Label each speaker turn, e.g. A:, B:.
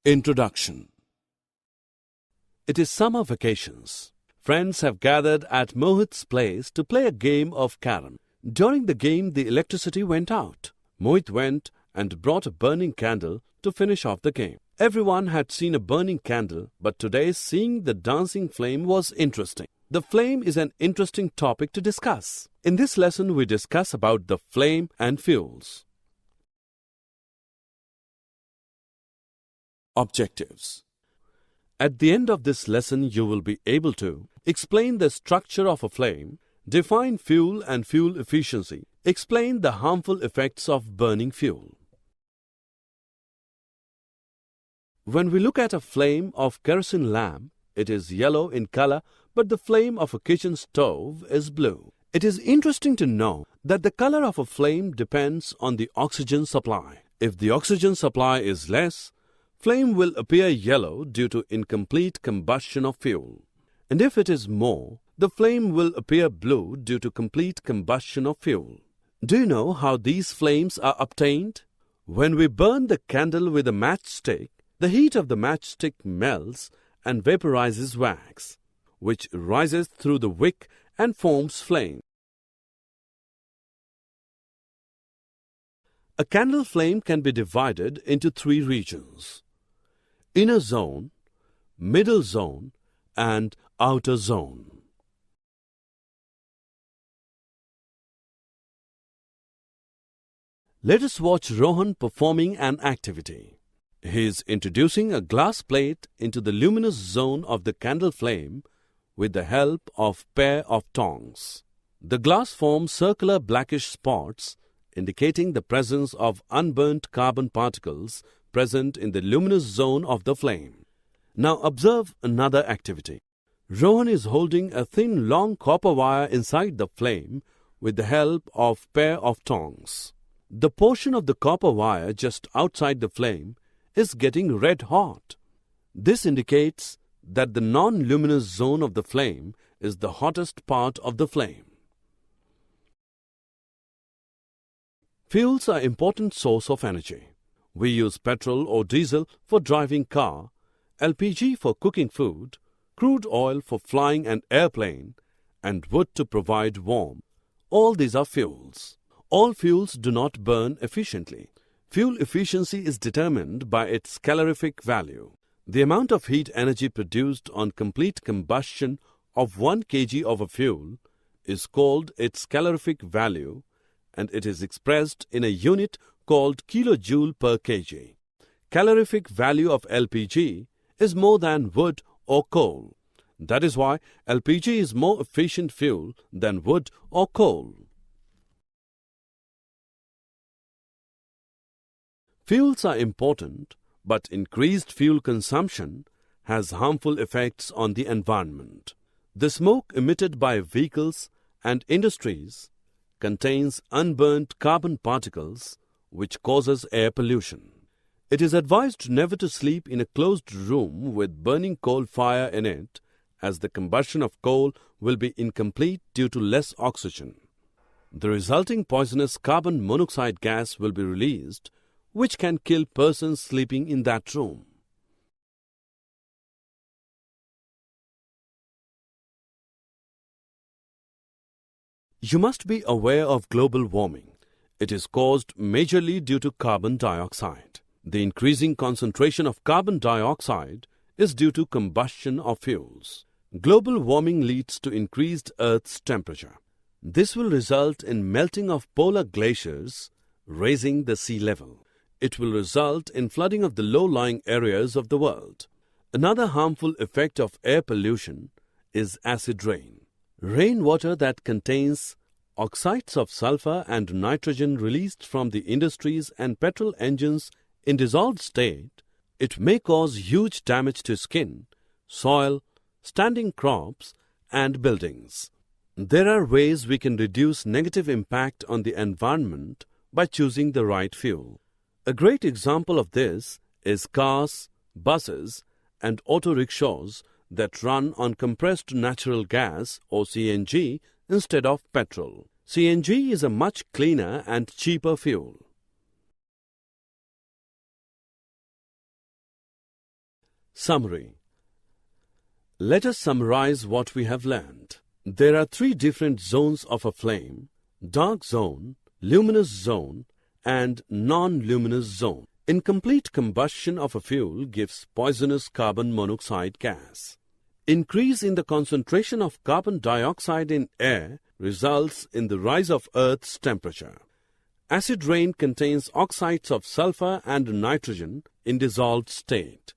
A: Introduction. It is summer vacations. Friends have gathered at Mohit's place to play a game of carom. During the game, the electricity went out. Mohit went and brought a burning candle to finish off the game. Everyone had seen a burning candle, but today seeing the dancing flame was interesting. The flame is an interesting topic to discuss. In this lesson, we discuss about the flame and fuels. Objectives. At the end of this lesson, you will be able to explain the structure of a flame, define fuel and fuel efficiency, explain the harmful effects of burning fuel. When we look at a flame of kerosene lamp, it is yellow in color, but the flame of a kitchen stove is blue. It is interesting to know that the color of a flame depends on the oxygen supply. If the oxygen supply is less, flame will appear yellow due to incomplete combustion of fuel. And if it is more, the flame will appear blue due to complete combustion of fuel. Do you know how these flames are obtained? When we burn the candle with a matchstick, the heat of the matchstick melts and vaporizes wax, which rises through the wick and forms flame. A candle flame can be divided into three regions: inner zone, middle zone, and outer zone. Let us watch Rohan performing an activity. He is introducing a glass plate into the luminous zone of the candle flame with the help of pair of tongs. The glass forms circular blackish spots indicating the presence of unburnt carbon particles present in the luminous zone of the flame. Now observe another activity. Rohan is holding a thin long copper wire inside the flame with the help of pair of tongs. The portion of the copper wire just outside the flame is getting red hot. This indicates that the non-luminous zone of the flame is the hottest part of the flame. Fuels are important source of energy. We use petrol or diesel for driving car, LPG for cooking food, crude oil for flying an airplane, and wood to provide warmth. All these are fuels. All fuels do not burn efficiently. Fuel efficiency is determined by its calorific value. The amount of heat energy produced on complete combustion of 1 kg of a fuel is called its calorific value, and it is expressed in a unit called kilojoule per kg. Calorific value of LPG is more than wood or coal. That is why LPG is more efficient fuel than wood or coal. Fuels are important, but increased fuel consumption has harmful effects on the environment. The smoke emitted by vehicles and industries contains unburnt carbon particles, which causes air pollution. It is advised never to sleep in a closed room with burning coal fire in it, as the combustion of coal will be incomplete due to less oxygen. The resulting poisonous carbon monoxide gas will be released, which can kill persons sleeping in that room. You must be aware of global warming. It is caused majorly due to carbon dioxide. The increasing concentration of carbon dioxide is due to combustion of fuels. Global warming leads to increased Earth's temperature. This will result in melting of polar glaciers, raising the sea level. It will result in flooding of the low-lying areas of the world. Another harmful effect of air pollution is acid rain. Rainwater that contains oxides of sulfur and nitrogen released from the industries and petrol engines in dissolved state, it may cause huge damage to skin, soil, standing crops, and buildings. There are ways we can reduce negative impact on the environment by choosing the right fuel. A great example of this is cars, buses, and auto rickshaws that run on compressed natural gas or CNG instead of petrol. CNG is a much cleaner and cheaper fuel. Summary. Let us summarize what we have learned. There are 3 different zones of a flame: dark zone, luminous zone, and non-luminous zone. Incomplete combustion of a fuel gives poisonous carbon monoxide gas. Increase in the concentration of carbon dioxide in air results in the rise of Earth's temperature. Acid rain contains oxides of sulfur and nitrogen in dissolved state.